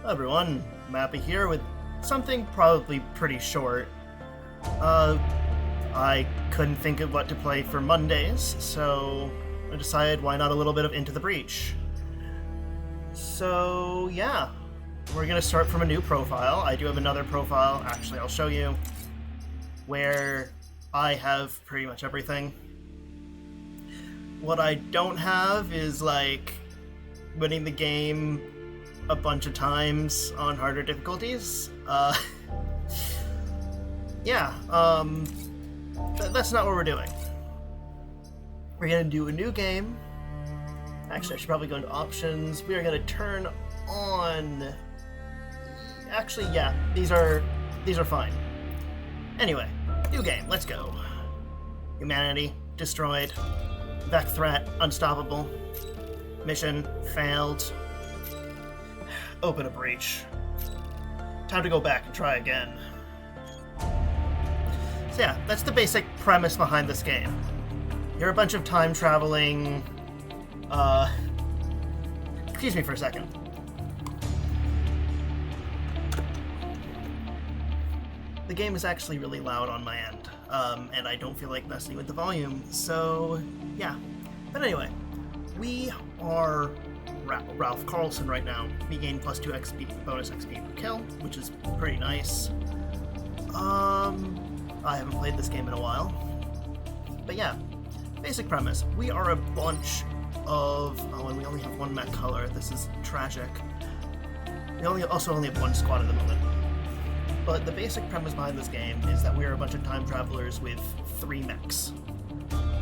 Hello everyone, Mappy here with something probably pretty short. I couldn't think of what to play for Mondays, so I decided why not a little bit of Into the Breach. So yeah, we're gonna start from a new profile. I do have another profile, actually I'll show you, where I have pretty much everything. What I don't have is like winning the game a bunch of times on harder difficulties. That's not what we're doing. We're gonna do a new game. Actually, I should probably go into options. We are gonna turn on... Actually, yeah, these are fine. Anyway, new game, let's go. Humanity, destroyed. Vec threat, unstoppable. Mission, failed. Open a breach. Time to go back and try again. So yeah, that's the basic premise behind this game. You're a bunch of time-traveling... Excuse me for a second. The game is actually really loud on my end, and I don't feel like messing with the volume, so yeah. But anyway, we are Ralph Carlson right now. We gain plus 2 XP, bonus XP per kill, which is pretty nice. I haven't played this game in a while. But yeah, basic premise. We are a bunch of... Oh, and we only have one mech color. This is tragic. We also only have one squad at the moment. But the basic premise behind this game is that we are a bunch of time travelers with 3 mechs.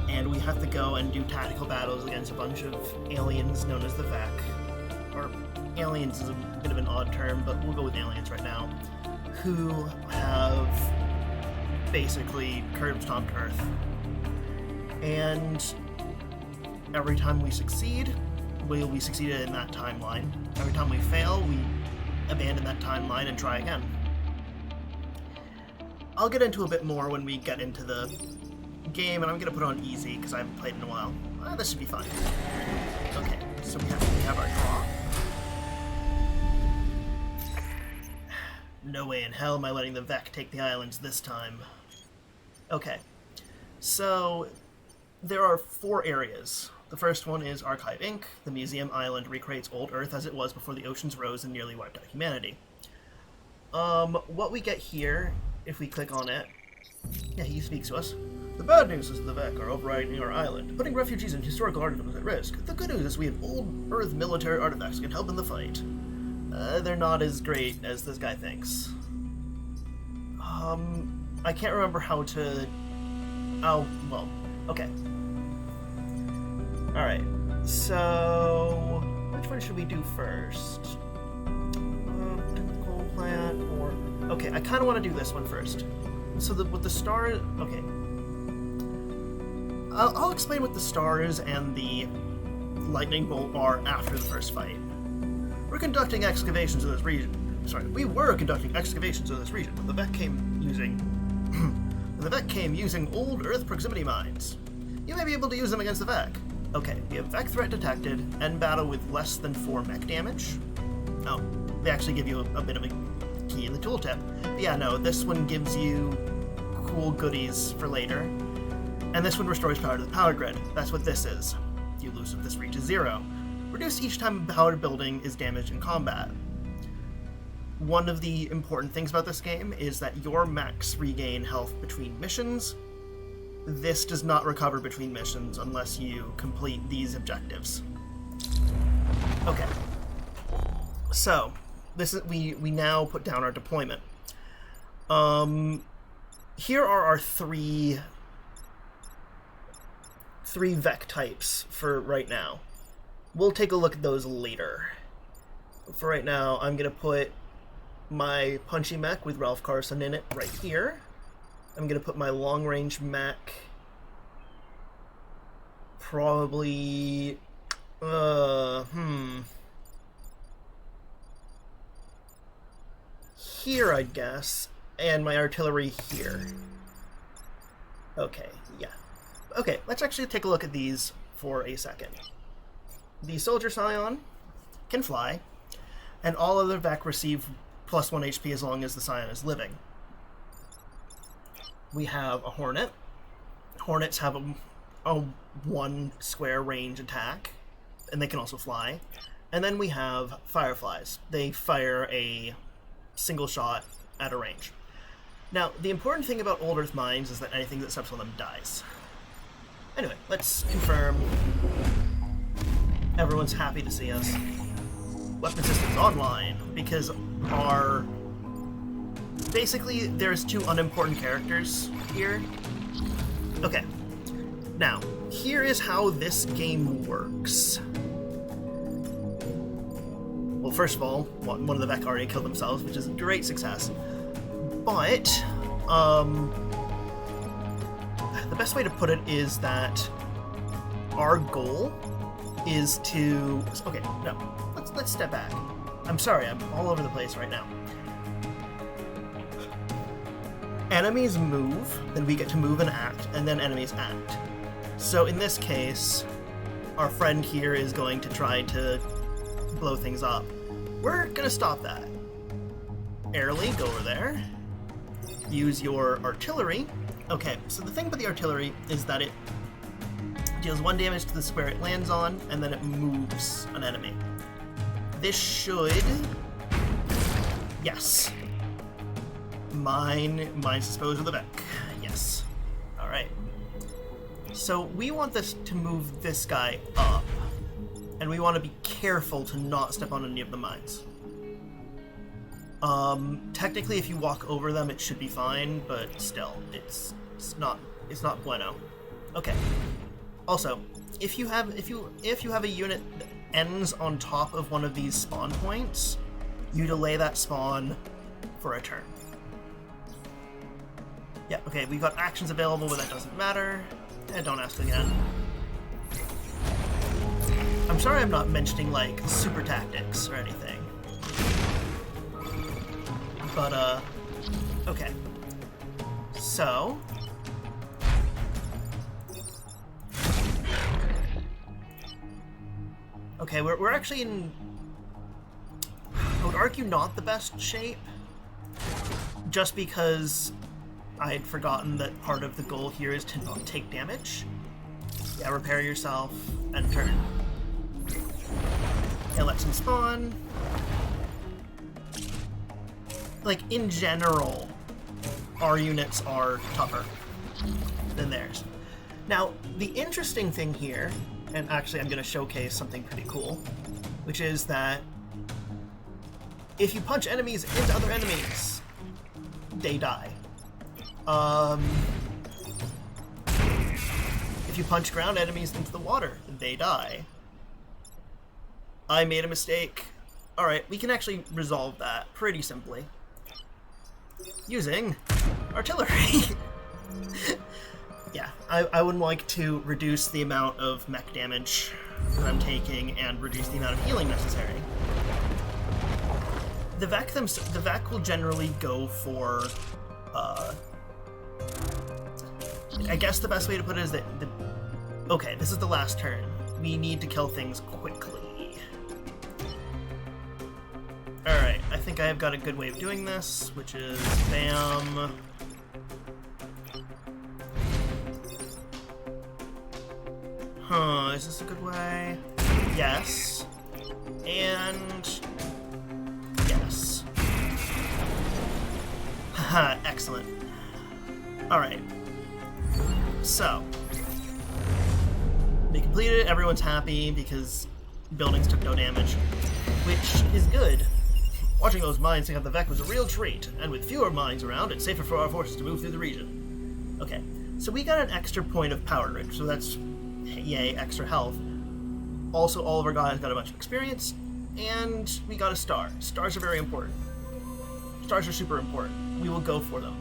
And we have to go and do tactical battles against a bunch of aliens known as the Vec. Or, aliens is a bit of an odd term, but we'll go with aliens right now. Who have basically curb-stomped Earth. And every time we succeed, we succeeded in that timeline. Every time we fail, we abandon that timeline and try again. I'll get into a bit more when we get into the game, and I'm gonna put it on easy because I haven't played in a while. This should be fine. Okay, so we have our draw. No way in hell am I letting the Vec take the islands this time. Okay, so there are 4 areas. The first one is Archive Inc. The Museum Island recreates old Earth as it was before the oceans rose and nearly wiped out humanity. What we get here, if we click on it, yeah, he speaks to us. The bad news is the Vec are overriding our island, putting refugees and historical artifacts at risk. The good news is we have old Earth military artifacts that can help in the fight. They're not as great as this guy thinks. I can't remember how to... Oh, well, okay. Alright, so... Which one should we do first? Coal plant, or... Okay, I kind of want to do this one first. So with the stars... Okay. I'll explain what the stars and the lightning bolt are after the first fight. We're conducting excavations in this region. Sorry, we were conducting excavations in this region when the Vec came using old Earth proximity mines. You may be able to use them against the Vec. Okay, we have Vec threat detected, end battle with less than 4 mech damage. Oh, they actually give you a bit of a key in the tooltip. But yeah, no, this one gives you cool goodies for later. And this one restores power to the power grid. That's what this is. You lose if this reaches 0. Reduce each time a powered building is damaged in combat. One of the important things about this game is that your mechs regain health between missions. This does not recover between missions unless you complete these objectives. Okay. So, this is we now put down our deployment. Here are our three Vec types for right now. We'll take a look at those later. For right now, I'm going to put my punchy mech with Ralph Carlson in it right here. I'm going to put my long-range mech probably... Here, I guess, and my artillery here. Okay, yeah. Okay, let's actually take a look at these for a second. The Soldier Scion can fly. And all other Vec receive plus 1 HP as long as the Scion is living. We have a Hornet. Hornets have a 1 square range attack, and they can also fly. And then we have Fireflies. They fire a single shot at a range. Now, the important thing about Old Earth mines is that anything that steps on them dies. Anyway, let's confirm. Everyone's happy to see us. Weapon systems online, because our... Basically, there's 2 unimportant characters here. Okay. Now, here is how this game works. Well, first of all, one of the Vec already killed themselves, which is a great success. But, the best way to put it is that our goal is to... Okay, no. Let's step back. I'm sorry, I'm all over the place right now. Enemies move, then we get to move and act, and then enemies act. So in this case, our friend here is going to try to blow things up. We're gonna stop that. Airly, go over there. Use your artillery. Okay, so the thing about the artillery is that it deals 1 damage to the square it lands on, and then it moves an enemy. This should... Yes. Mine's disposed of the Vec. Yes. Alright. So we want this to move this guy up. And we want to be careful to not step on any of the mines. Technically if you walk over them it should be fine, but still, it's not bueno. Okay. Also, if you have a unit that ends on top of one of these spawn points, you delay that spawn for a turn. Yeah, okay, we've got actions available, but that doesn't matter. Don't ask again. I'm sorry I'm not mentioning, like, super tactics or anything. But, okay. So... Okay, we're actually in... I would argue not the best shape. Just because I had forgotten that part of the goal here is to not take damage. Yeah, repair yourself and turn. Yeah, let some spawn. Like, in general, our units are tougher than theirs. Now, the interesting thing here, and actually I'm going to showcase something pretty cool, which is that if you punch enemies into other enemies, they die. If you punch ground enemies into the water, they die. I made a mistake. Alright, we can actually resolve that pretty simply. Using artillery. Yeah, I would like to reduce the amount of mech damage that I'm taking and reduce the amount of healing necessary. The Vec will generally go for, I guess the best way to put it is that okay, this is the last turn. We need to kill things quickly. Alright, I think I've got a good way of doing this, which is bam. Huh, is this a good way? Yes. And... yes. Haha, excellent. Alright. So. We completed it, everyone's happy because buildings took no damage, which is good. Watching those mines take out the Vec was a real treat, and with fewer mines around, it's safer for our forces to move through the region. Okay, so we got an extra point of power range, so that's, yay, extra health. Also, all of our guys got a bunch of experience, and we got a star. Stars are very important. Stars are super important. We will go for them.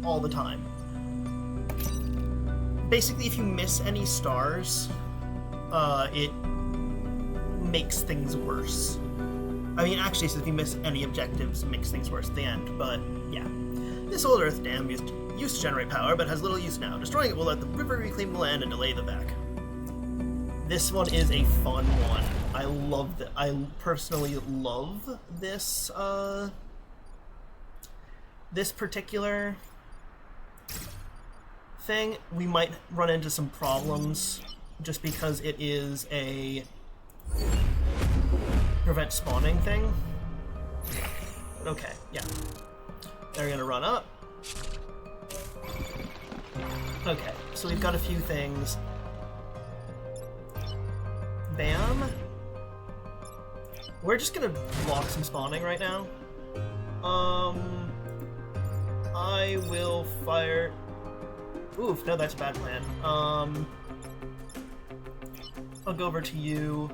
All the time. Basically, if you miss any stars, it makes things worse. I mean, actually, so if you miss any objectives, it makes things worse at the end, but yeah. This old Earth dam used to generate power, but has little use now. Destroying it will let the river reclaim the land and delay the Vec. This one is a fun one. I love that. I personally love this this particular thing. We might run into some problems just because it is a prevent spawning thing. But okay, yeah. They're gonna run up. Okay, so we've got a few things. Bam. We're just gonna block some spawning right now. I will fire... Oof, no, that's a bad plan. I'll go over to you.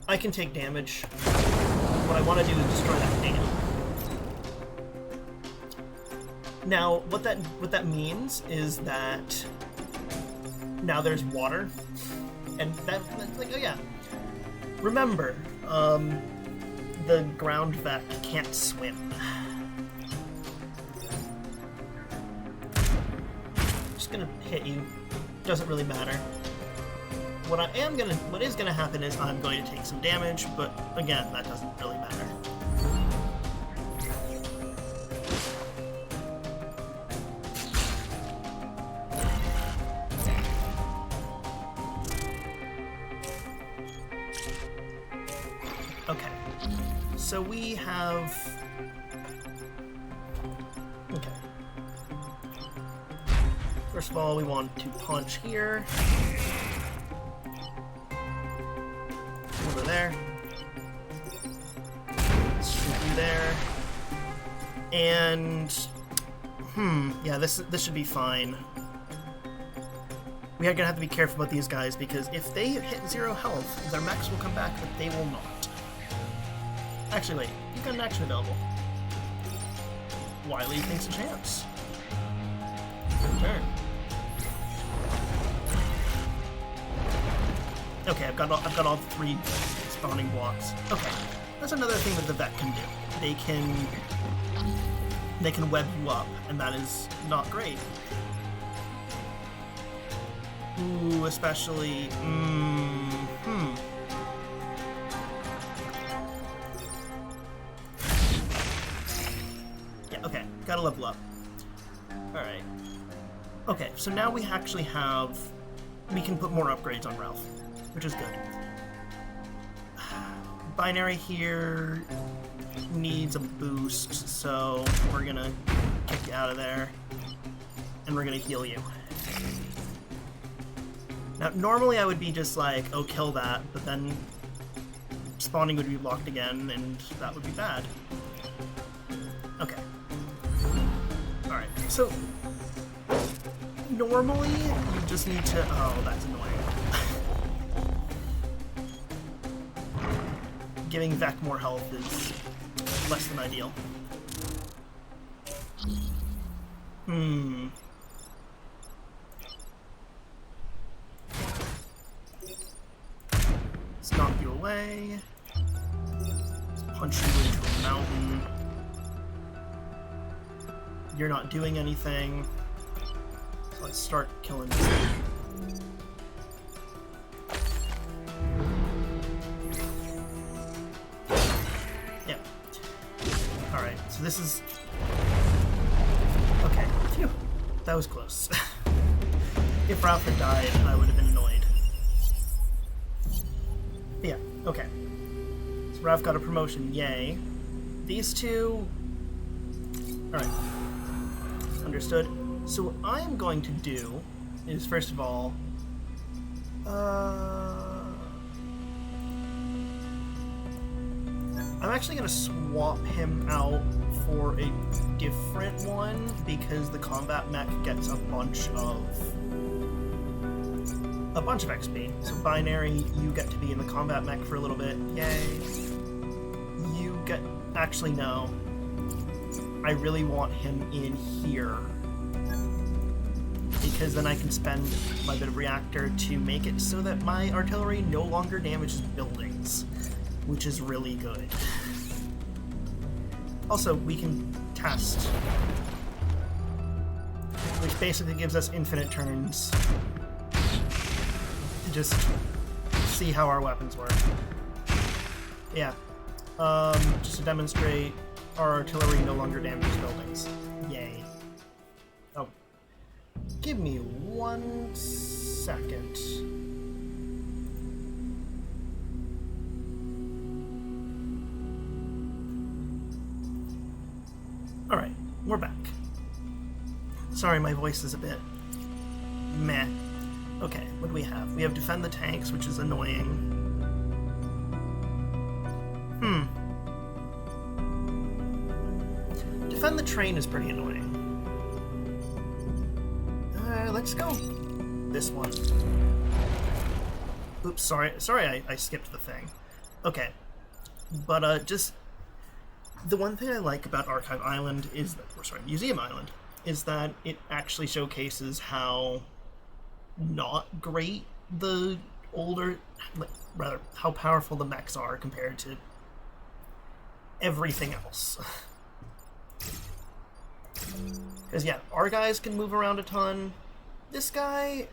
I can take damage. What I want to do is destroy that dam. Now, what that means is that now there's water, and that's like, oh yeah. Remember, the ground vac can't swim. Just gonna hit you. Doesn't really matter. What is gonna happen is I'm going to take some damage, but again, that doesn't really matter. Okay, so we have... Okay. First of all, we want to punch here. Over there. Shoot through there. And... yeah, this should be fine. We are gonna have to be careful about these guys, because if they hit 0 health, their mechs will come back, but they will not. Actually, wait, you've got an action available. Wiley thinks a chance. Good turn. Okay, I've got all 3 spawning blocks. Okay, that's another thing that the vet can do. They can web you up, and that is not great. Ooh, especially. Yeah, okay, gotta level up. Alright. Okay, so now we actually have... We can put more upgrades on Ralph, which is good. Binary here needs a boost, so we're gonna kick you out of there, and we're gonna heal you. Now, normally I would be just like, oh, kill that, but then spawning would be blocked again, and that would be bad. Okay. Alright, so normally you just need to... Oh, that's annoying. Giving Vec more health is less than ideal. Let's knock you away. Let's punch you into a mountain. You're not doing anything. So let's start killing this thing. Yeah. Alright, so this is... Okay, phew. That was close. If Ralph had died, I would have been annoyed. But yeah, okay. So Ralph got a promotion, yay. These two... Alright. Understood. So what I'm going to do is, first of all... I'm actually going to swap him out for a different one, because the combat mech gets a bunch of XP. So Binary, you get to be in the combat mech for a little bit. Yay. You get... Actually, no. I really want him in here, because then I can spend my bit of reactor to make it so that my artillery no longer damages buildings, which is really good. Also, we can test, which basically gives us infinite turns to just see how our weapons work. Yeah. Just to demonstrate, our artillery no longer damages buildings. Yay. Oh. Give me 1 second. Alright, we're back. Sorry, my voice is a bit meh. Okay, what do we have? We have defend the tanks, which is annoying. Defend the train is pretty annoying. Let's go this one. Oops, sorry I skipped the thing. Okay, but just the one thing I like about Archive Island is that, or sorry, Museum Island, is that it actually showcases how not great the older, rather, how powerful the mechs are compared to everything else. Because, yeah, our guys can move around a ton. This guy,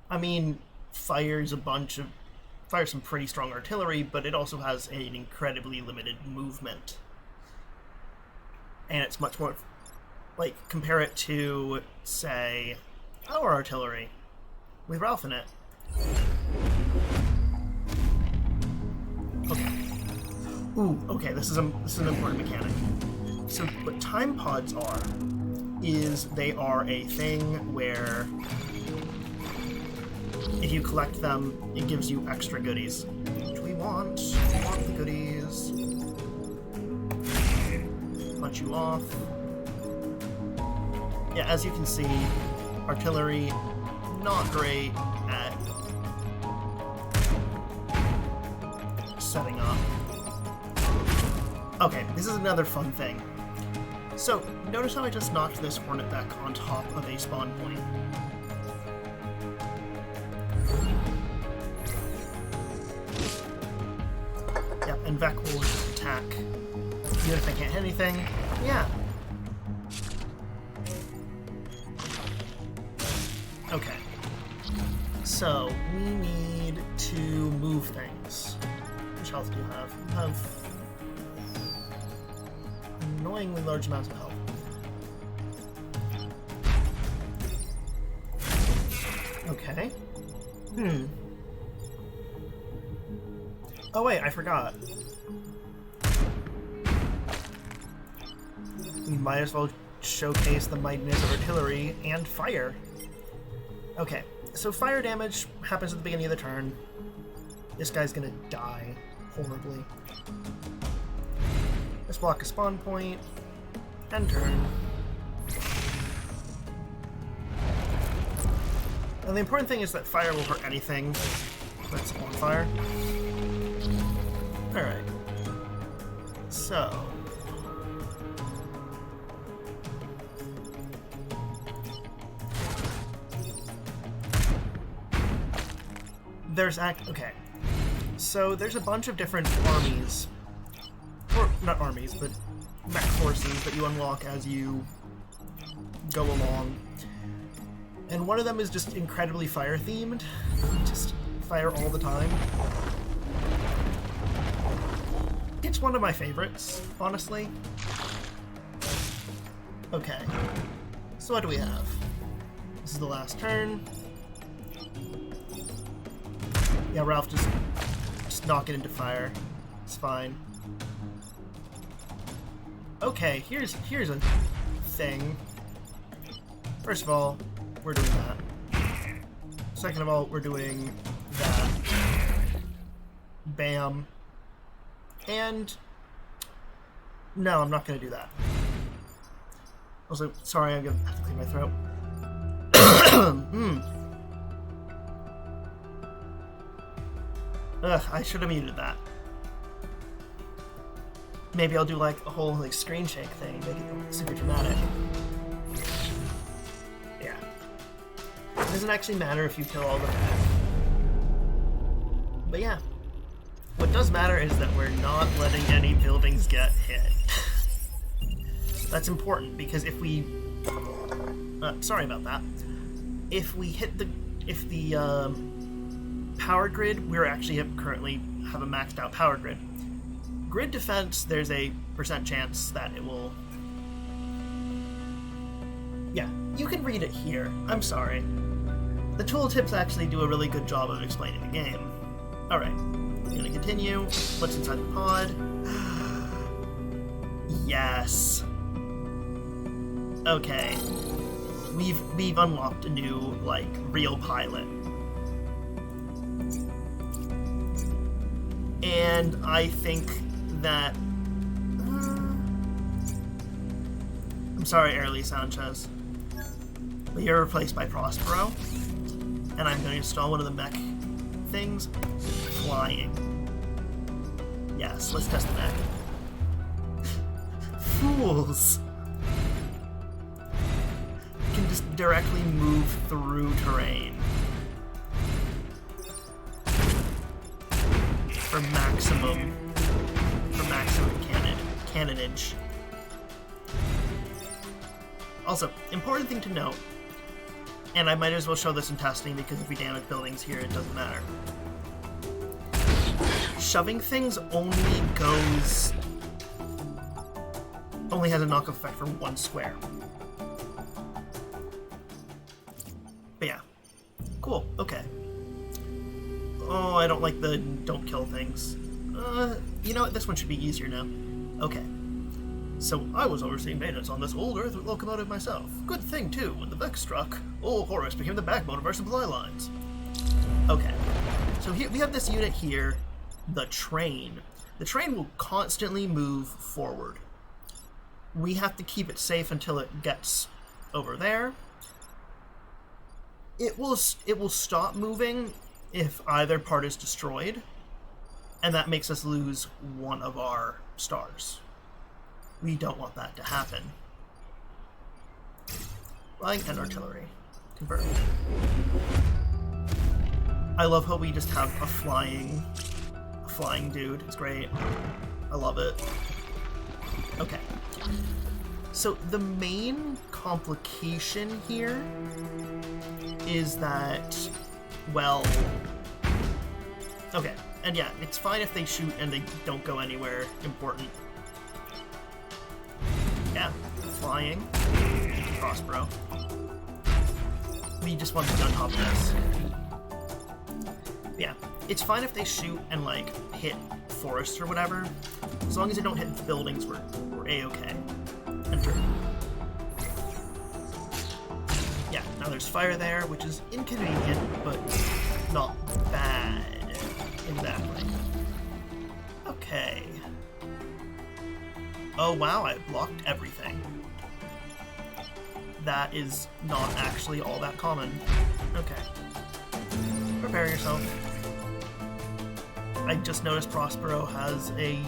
I mean, fires some pretty strong artillery, but it also has an incredibly limited movement. And it's much more, like, compare it to, say, our artillery with Ralph in it. Okay. Ooh, okay, this is an important mechanic. So what time pods are, is they are a thing where if you collect them, it gives you extra goodies. Which we want. We want the goodies. Punch you off. Yeah, as you can see, artillery, not great at setting up. Okay, this is another fun thing. So, notice how I just knocked this hornet back on top of a spawn point. Yep, and Vec will just attack. Even if I can't hit anything, yeah. Okay. So, we need to move things. How much health do you have? You have annoyingly large amounts of health. Okay. Oh wait, I forgot. We might as well showcase the mightiness of artillery and fire. Okay, so fire damage happens at the beginning of the turn. This guy's gonna die horribly. Let's block a spawn point, and turn. And the important thing is that fire will hurt anything that's on fire. Alright. So. Okay. So there's a bunch of different armies. Or, not armies, but mech forces that you unlock as you go along. And one of them is just incredibly fire-themed. Just fire all the time. It's one of my favorites, honestly. Okay. So what do we have? This is the last turn. Yeah, Ralph, just knock it into fire. It's fine. Okay, here's a thing. First of all, we're doing that. Second of all, we're doing that. Bam. And no, I'm not gonna do that. Also, sorry, I'm gonna have to clear my throat. Ugh, I should have muted that. Maybe I'll do like a whole like screen shake thing, make it super dramatic. Yeah. It doesn't actually matter if you kill all the mech. But yeah. What does matter is that we're not letting any buildings get hit. That's important because if we sorry about that. If the power grid, we're actually currently have a maxed out power grid. Grid defense, there's a % chance that it will... Yeah, you can read it here. I'm sorry. The tooltips actually do a really good job of explaining the game. Alright, I'm gonna continue. What's inside the pod? Yes. Okay. We've unlocked a new, like, real pilot. And I think that... I'm sorry, Airly Sanchez. But you're replaced by Prospero. And I'm going to install one of the mech things. Flying. Yes, let's test the mech. Fools! You can just directly move through terrain. For maximum cannonage. Also, important thing to note, and I might as well show this in testing because if we damage buildings here, it doesn't matter. Shoving things only has a knock effect for 1 square. But yeah. Cool, okay. Oh, I don't like the don't kill things. You know what? This one should be easier now. Okay. So, I was overseeing maintenance on this old Earth locomotive myself. Good thing, too, when the Vex struck, old Horus became the backbone of our supply lines. Okay. So here we have this unit here, the train. The train will constantly move forward. We have to keep it safe until it gets over there. It will stop moving if either part is destroyed, and that makes us lose one of our stars. We don't want that to happen. Flying and artillery. Convert. I love how we just have a flying dude. It's great. I love it. Okay. So the main complication here is that, well... Okay, and yeah, it's fine if they shoot and they don't go anywhere important. Yeah, flying. Prospero. We just want to be on top of this. Yeah, it's fine if they shoot and, like, hit forests or whatever. As long as they don't hit the buildings, we're A-okay. Enter. Yeah, now there's fire there, which is inconvenient, but not bad. Exactly. Okay. Oh wow, I blocked everything. That is not actually all that common. Okay. Prepare yourself. I just noticed Prospero has a...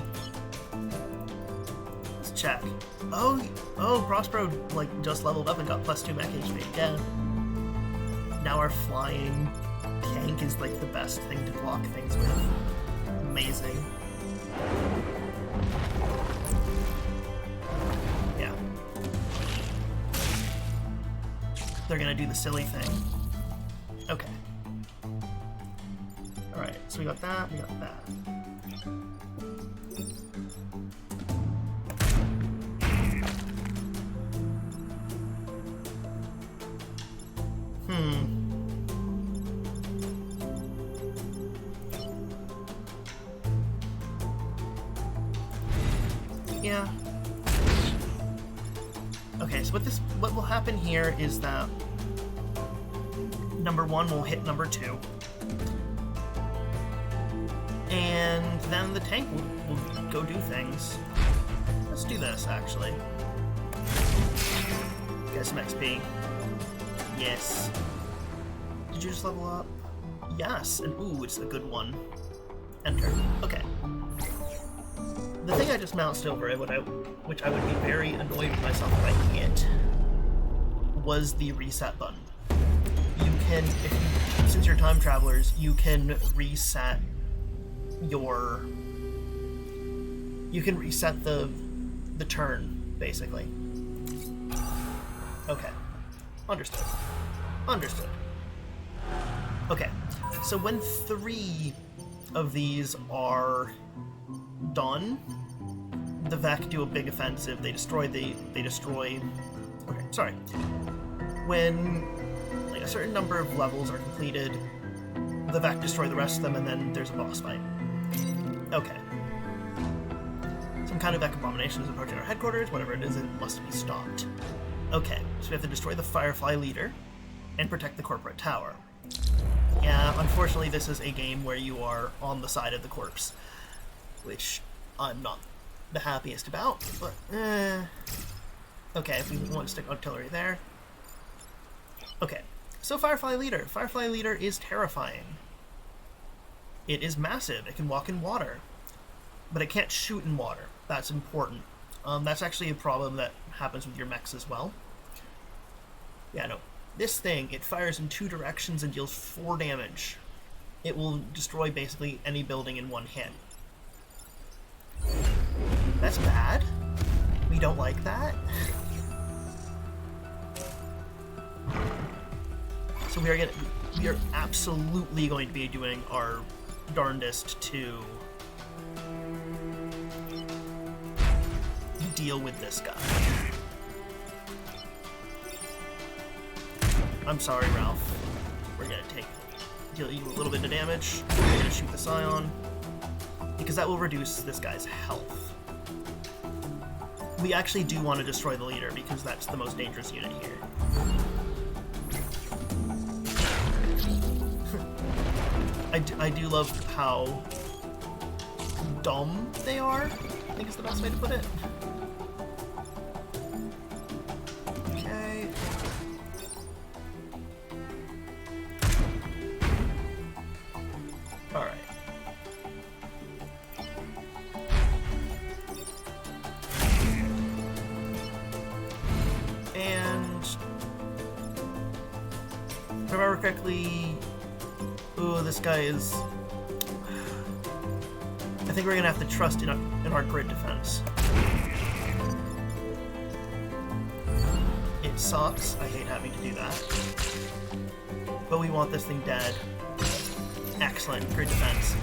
Let's check. Oh, Prospero, like, just leveled up and got +2 mech HP. Yeah. Now our flying tank is, like, the best thing to block things with. Amazing. Yeah. They're gonna do the silly thing. Okay. Alright, so we got that, we got that. Yeah. Okay, so what will happen here is that number 1 will hit number 2. And then the tank will go do things. Let's do this, actually. Get some XP. Yes. Did you just level up? Yes, and ooh, it's a good one. Enter. Okay. The thing I just moused over, which I would be very annoyed with myself if I hit, was the reset button. You can, since you're time travelers, you can reset the turn, basically. Okay. Understood. Okay. So when 3 of these are done, the Vec do a big offensive. They destroy. Okay, sorry. When like a certain number of levels are completed, the Vec destroy the rest of them, and then there's a boss fight. Okay. Some kind of Vec abomination is approaching our headquarters. Whatever it is, it must be stopped. Okay, so we have to destroy the Firefly leader and protect the corporate tower. Yeah, unfortunately, this is a game where you are on the side of the corpse, which I'm not the happiest about, but okay, if we want to stick artillery there. Okay, so Firefly leader. Firefly leader is terrifying. It is massive. It can walk in water, but it can't shoot in water. That's important. That's actually a problem that happens with your mechs as well. Yeah, no. This thing, it fires in 2 directions and deals 4 damage. It will destroy basically any building in 1 hit. That's bad. We don't like that. So we are absolutely going to be doing our darndest to deal with this guy. I'm sorry, Ralph. We're gonna deal you a little bit of damage. We're gonna shoot the Scion, because that will reduce this guy's health. We actually do want to destroy the leader, because that's the most dangerous unit here. I do love how dumb they are, I think is the best way to put it. Okay. Alright. And if I remember correctly, ooh, this guy is... I think we're gonna have to trust in our grid defense. It sucks. I hate having to do that. But we want this thing dead. Excellent. Grid defense.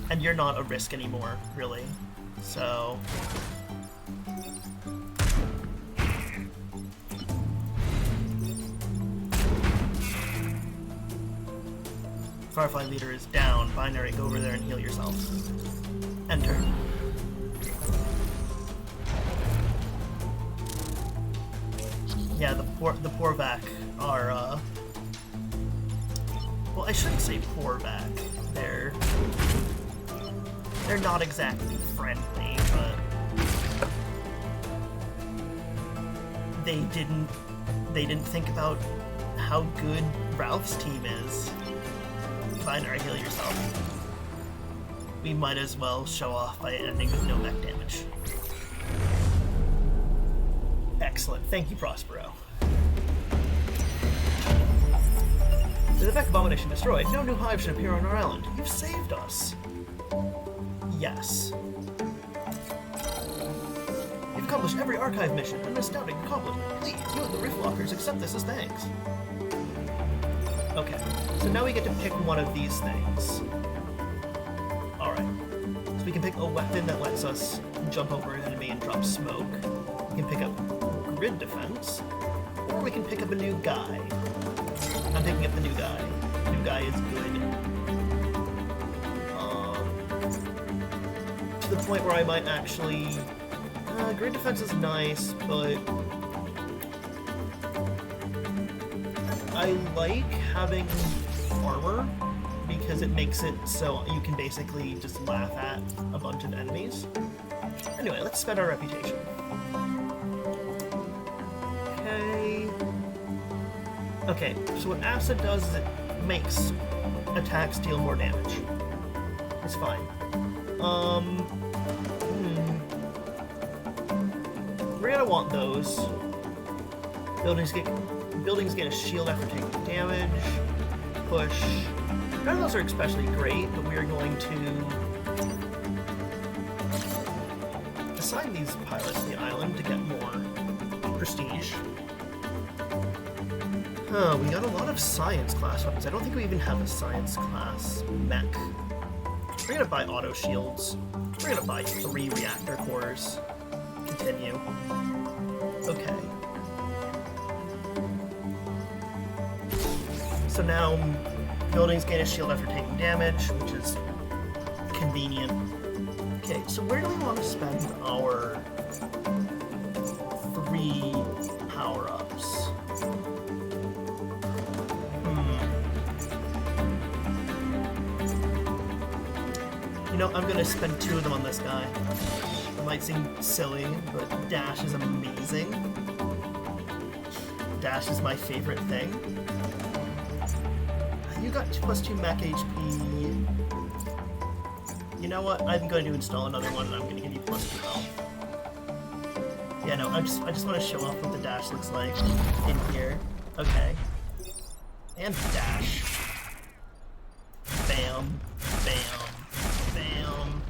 And you're not a risk anymore, really. So... Firefly leader is down. Binary, go over there and heal yourself. Enter. Yeah, the poor Vac are, well, I shouldn't say poor Vac. They're not exactly friendly, but they didn't think about how good Ralph's team is. Binary, heal yourself. We might as well show off by ending with no mech damage. Excellent. Thank you, Prospero. The Vec abomination destroyed. No new hive should appear on our island. You've saved us. Yes. You've accomplished every archive mission. An astounding accomplishment. Please, you and the Riftwalkers accept this as thanks. Okay, so now we get to pick one of these things. Alright. So we can pick a weapon that lets us jump over an enemy and drop smoke. We can pick up grid defense. Or we can pick up a new guy. I'm picking up the new guy. The new guy is good. To the point where I might actually... grid defense is nice, but... I like having armor because it makes it so you can basically just laugh at a bunch of enemies. Anyway, let's spend our reputation. Okay. Okay, so what acid does is it makes attacks deal more damage. It's fine. We're gonna want those. Buildings get a shield after taking damage. Push. None of those are especially great, but we are going to assign these pilots to the island to get more prestige. Huh, we got a lot of science class weapons. I don't think we even have a science class mech. We're gonna buy auto shields. We're gonna buy 3 reactor cores. Continue. Okay. So now buildings gain a shield after taking damage, which is convenient. Okay, so where do we want to spend our 3 power-ups? You know, I'm gonna spend 2 of them on this guy. It might seem silly, but dash is amazing. Dash is my favorite thing. You got +2 mech HP. You know what? I'm going to install another one, and I'm going to give you +2 health. Yeah, no, I just want to show off what the dash looks like in here. Okay. And dash. Bam. Bam. Bam.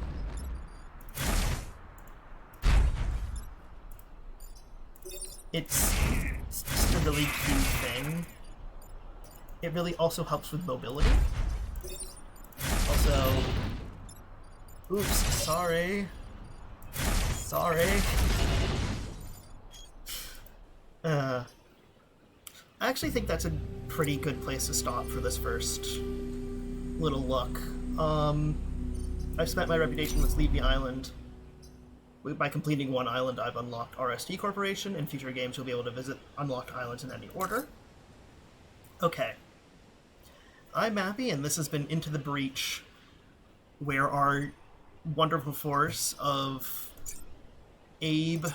It's just a really cute thing. It really also helps with mobility. Also... Oops, sorry. Sorry. I actually think that's a pretty good place to stop for this first little look. I've spent my reputation. Let's leave the island. By completing 1 island, I've unlocked RST Corporation. In future games, you'll be able to visit unlocked islands in any order. Okay. I'm Mappy, and this has been Into the Breach, where our wonderful force of Abe,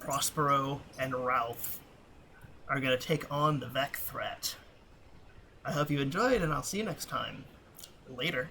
Prospero, and Ralph are going to take on the Vec threat. I hope you enjoyed, and I'll see you next time. Later.